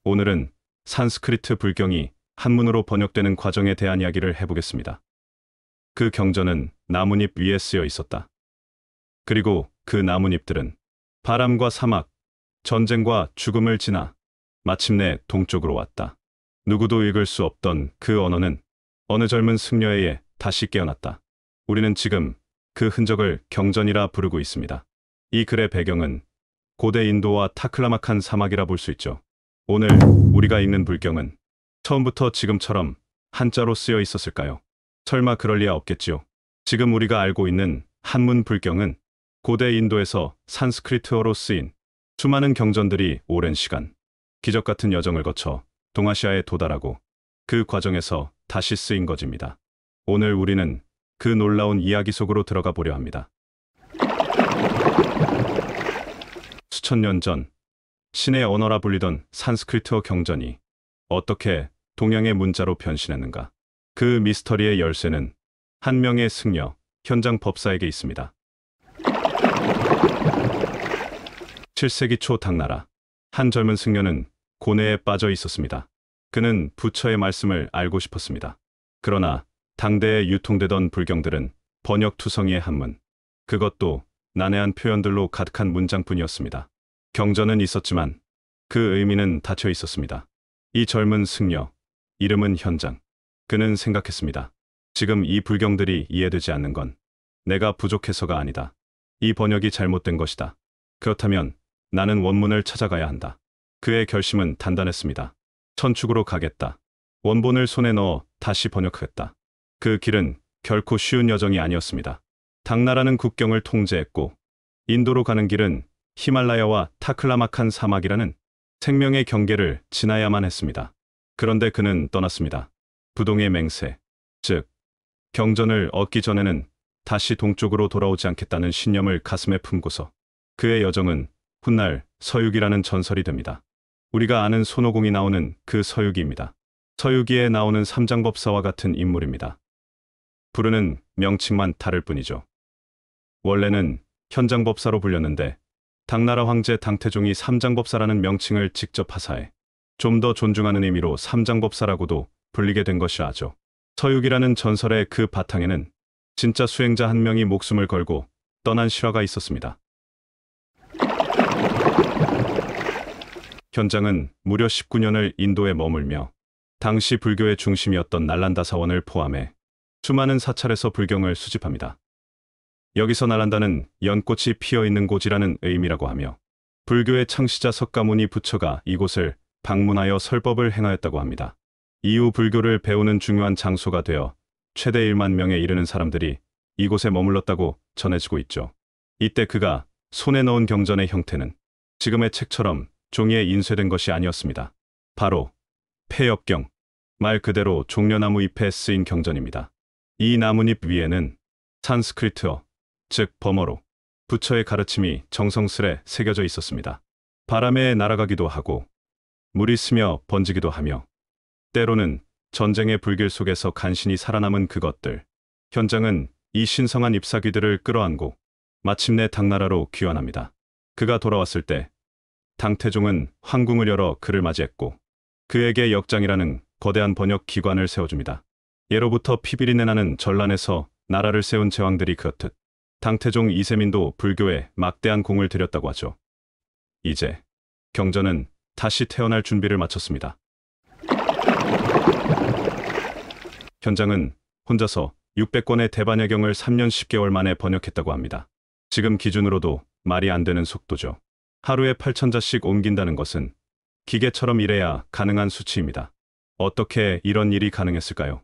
오늘은 산스크리트 불경이 한문으로 번역되는 과정에 대한 이야기를 해보겠습니다. 그 경전은 나뭇잎 위에 쓰여 있었다. 그리고 그 나뭇잎들은 바람과 사막, 전쟁과 죽음을 지나 마침내 동쪽으로 왔다. 누구도 읽을 수 없던 그 언어는 어느 젊은 승려에 의해 다시 깨어났다. 우리는 지금 그 흔적을 경전이라 부르고 있습니다. 이 글의 배경은 고대 인도와 타클라마칸 사막이라 볼 수 있죠. 오늘 우리가 읽는 불경은 처음부터 지금처럼 한자로 쓰여 있었을까요? 설마 그럴 리야 없겠지요. 지금 우리가 알고 있는 한문 불경은 고대 인도에서 산스크리트어로 쓰인 수많은 경전들이 오랜 시간, 기적 같은 여정을 거쳐 동아시아에 도달하고 그 과정에서 다시 쓰인 것입니다. 오늘 우리는 그 놀라운 이야기 속으로 들어가 보려 합니다. 수천 년 전 신의 언어라 불리던 산스크리트어 경전이 어떻게 동양의 문자로 변신했는가? 그 미스터리의 열쇠는 한 명의 승려, 현장 법사에게 있습니다. 7세기 초 당나라, 한 젊은 승려는 고뇌에 빠져 있었습니다. 그는 부처의 말씀을 알고 싶었습니다. 그러나 당대에 유통되던 불경들은 번역투성이의 한문, 그것도 난해한 표현들로 가득한 문장뿐이었습니다. 경전은 있었지만 그 의미는 닫혀 있었습니다. 이 젊은 승려, 이름은 현장. 그는 생각했습니다. 지금 이 불경들이 이해되지 않는 건 내가 부족해서가 아니다. 이 번역이 잘못된 것이다. 그렇다면 나는 원문을 찾아가야 한다. 그의 결심은 단단했습니다. 천축으로 가겠다. 원본을 손에 넣어 다시 번역하겠다. 그 길은 결코 쉬운 여정이 아니었습니다. 당나라는 국경을 통제했고 인도로 가는 길은 히말라야와 타클라마칸 사막이라는 생명의 경계를 지나야만 했습니다. 그런데 그는 떠났습니다. 부동의 맹세, 즉 경전을 얻기 전에는 다시 동쪽으로 돌아오지 않겠다는 신념을 가슴에 품고서 그의 여정은 훗날 서유기라는 전설이 됩니다. 우리가 아는 손오공이 나오는 그 서유기입니다. 서유기에 나오는 삼장법사와 같은 인물입니다. 부르는 명칭만 다를 뿐이죠. 원래는 현장법사로 불렸는데 당나라 황제 당태종이 삼장법사라는 명칭을 직접 하사해 좀 더 존중하는 의미로 삼장법사라고도 불리게 된 것이라죠. 서유기라는 전설의 그 바탕에는 진짜 수행자 한 명이 목숨을 걸고 떠난 실화가 있었습니다. 현장은 무려 19년을 인도에 머물며 당시 불교의 중심이었던 날란다 사원을 포함해 수많은 사찰에서 불경을 수집합니다. 여기서 날란다는 연꽃이 피어있는 곳이라는 의미라고 하며 불교의 창시자 석가모니 부처가 이곳을 방문하여 설법을 행하였다고 합니다. 이후 불교를 배우는 중요한 장소가 되어 최대 1만 명에 이르는 사람들이 이곳에 머물렀다고 전해지고 있죠. 이때 그가 손에 넣은 경전의 형태는 지금의 책처럼 종이에 인쇄된 것이 아니었습니다. 바로 폐엽경, 말 그대로 종려나무 잎에 쓰인 경전입니다. 이 나뭇잎 위에는 산스크리트어, 즉 범어로 부처의 가르침이 정성스레 새겨져 있었습니다. 바람에 날아가기도 하고 물이 스며 번지기도 하며 때로는 전쟁의 불길 속에서 간신히 살아남은 그것들. 현장은 이 신성한 잎사귀들을 끌어안고 마침내 당나라로 귀환합니다. 그가 돌아왔을 때 당태종은 황궁을 열어 그를 맞이했고 그에게 역장이라는 거대한 번역 기관을 세워줍니다. 예로부터 피비린내 나는 전란에서 나라를 세운 제왕들이 그렇듯 당태종 이세민도 불교에 막대한 공을 들였다고 하죠. 이제 경전은 다시 태어날 준비를 마쳤습니다. 현장은 혼자서 600권의 대반야경을 3년 10개월 만에 번역했다고 합니다. 지금 기준으로도 말이 안 되는 속도죠. 하루에 8,000자씩 옮긴다는 것은 기계처럼 일해야 가능한 수치입니다. 어떻게 이런 일이 가능했을까요?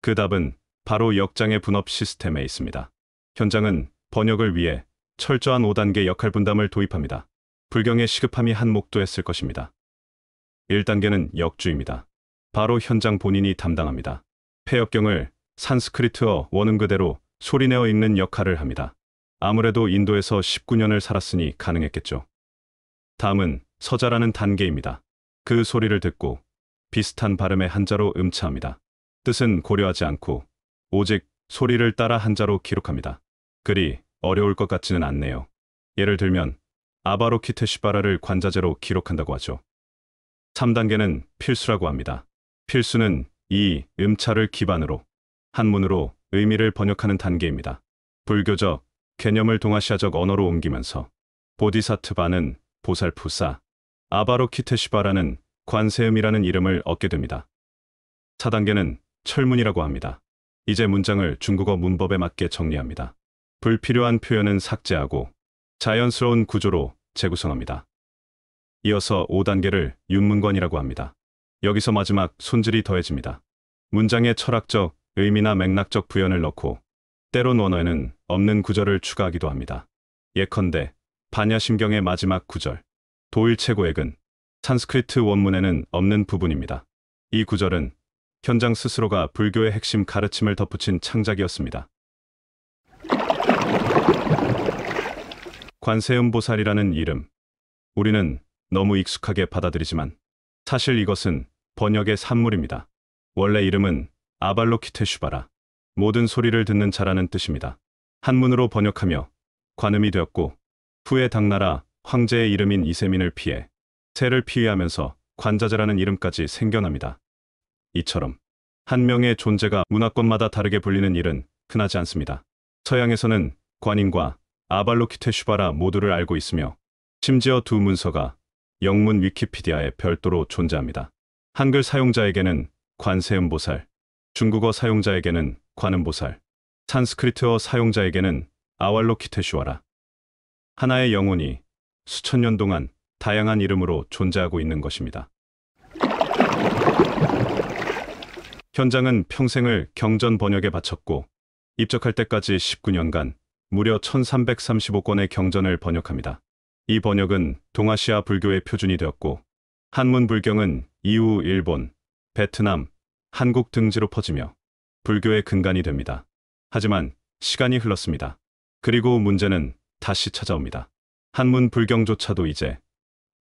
그 답은 바로 역장의 분업 시스템에 있습니다. 현장은 번역을 위해 철저한 5단계 역할 분담을 도입합니다. 불경의 시급함이 한 목도했을 것입니다. 1단계는 역주입니다. 바로 현장 본인이 담당합니다. 폐역경을 산스크리트어 원음 그대로 소리내어 읽는 역할을 합니다. 아무래도 인도에서 19년을 살았으니 가능했겠죠. 다음은 서자라는 단계입니다. 그 소리를 듣고 비슷한 발음의 한자로 음차합니다. 뜻은 고려하지 않고 오직 소리를 따라 한자로 기록합니다. 글이 어려울 것 같지는 않네요. 예를 들면 아바로키테시바라를 관자재로 기록한다고 하죠. 3단계는 필수라고 합니다. 필수는 이 음차를 기반으로 한문으로 의미를 번역하는 단계입니다. 불교적 개념을 동아시아적 언어로 옮기면서 보디사트바는 보살푸사, 아바로키테시바라는 관세음이라는 이름을 얻게 됩니다. 4단계는 철문이라고 합니다. 이제 문장을 중국어 문법에 맞게 정리합니다. 불필요한 표현은 삭제하고 자연스러운 구조로 재구성합니다. 이어서 5단계를 윤문관이라고 합니다. 여기서 마지막 손질이 더해집니다. 문장에 철학적 의미나 맥락적 부연을 넣고 때론 원어에는 없는 구절을 추가하기도 합니다. 예컨대 반야심경의 마지막 구절, 도일체고액은 산스크리트 원문에는 없는 부분입니다. 이 구절은 현장 스스로가 불교의 핵심 가르침을 덧붙인 창작이었습니다. 관세음보살이라는 이름, 우리는 너무 익숙하게 받아들이지만 사실 이것은 번역의 산물입니다. 원래 이름은 아발로키테슈바라, 모든 소리를 듣는 자라는 뜻입니다. 한문으로 번역하며 관음이 되었고 후에 당나라 황제의 이름인 이세민을 피해 새를 피위하면서 관자재라는 이름까지 생겨납니다. 이처럼 한 명의 존재가 문화권마다 다르게 불리는 일은 흔하지 않습니다. 서양에서는 관임과 아발로키테슈바라 모두를 알고 있으며 심지어 두 문서가 영문 위키피디아에 별도로 존재합니다. 한글 사용자에게는 관세음보살, 중국어 사용자에게는 관음보살, 산스크리트어 사용자에게는 아왈로키테슈와라. 하나의 영혼이 수천 년 동안 다양한 이름으로 존재하고 있는 것입니다. 현장은 평생을 경전 번역에 바쳤고 입적할 때까지 19년간 무려 1335권의 경전을 번역합니다. 이 번역은 동아시아 불교의 표준이 되었고 한문 불경은 이후 일본, 베트남, 한국 등지로 퍼지며 불교의 근간이 됩니다. 하지만 시간이 흘렀습니다. 그리고 문제는 다시 찾아옵니다. 한문 불경조차도 이제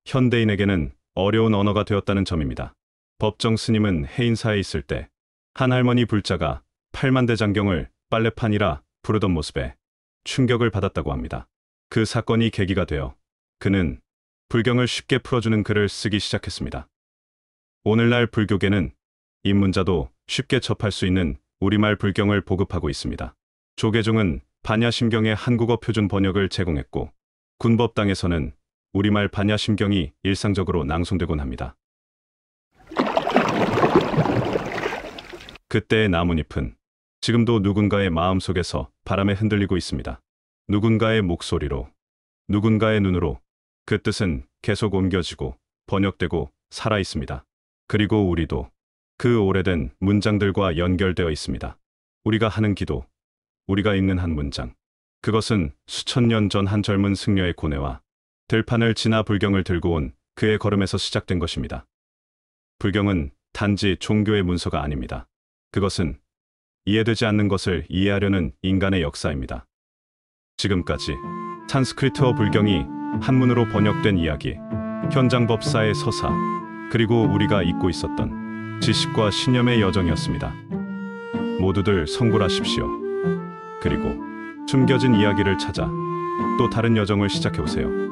현대인에게는 어려운 언어가 되었다는 점입니다. 법정 스님은 해인사에 있을 때 한 할머니 불자가 팔만대장경을 빨래판이라 부르던 모습에 충격을 받았다고 합니다. 그 사건이 계기가 되어 그는 불경을 쉽게 풀어주는 글을 쓰기 시작했습니다. 오늘날 불교계는 입문자도 쉽게 접할 수 있는 우리말 불경을 보급하고 있습니다. 조계종은 반야심경의 한국어 표준 번역을 제공했고 군법당에서는 우리말 반야심경이 일상적으로 낭송되곤 합니다. 그때의 나뭇잎은 지금도 누군가의 마음속에서 바람에 흔들리고 있습니다. 누군가의 목소리로, 누군가의 눈으로 그 뜻은 계속 옮겨지고 번역되고 살아 있습니다. 그리고 우리도 그 오래된 문장들과 연결되어 있습니다. 우리가 하는 기도, 우리가 읽는 한 문장, 그것은 수천 년 전 한 젊은 승려의 고뇌와 들판을 지나 불경을 들고 온 그의 걸음에서 시작된 것입니다. 불경은 단지 종교의 문서가 아닙니다. 그것은 이해되지 않는 것을 이해하려는 인간의 역사입니다. 지금까지 산스크리트어 불경이 한문으로 번역된 이야기, 현장 법사의 서사, 그리고 우리가 잊고 있었던 지식과 신념의 여정이었습니다. 모두들 성불하십시오. 그리고 숨겨진 이야기를 찾아 또 다른 여정을 시작해보세요.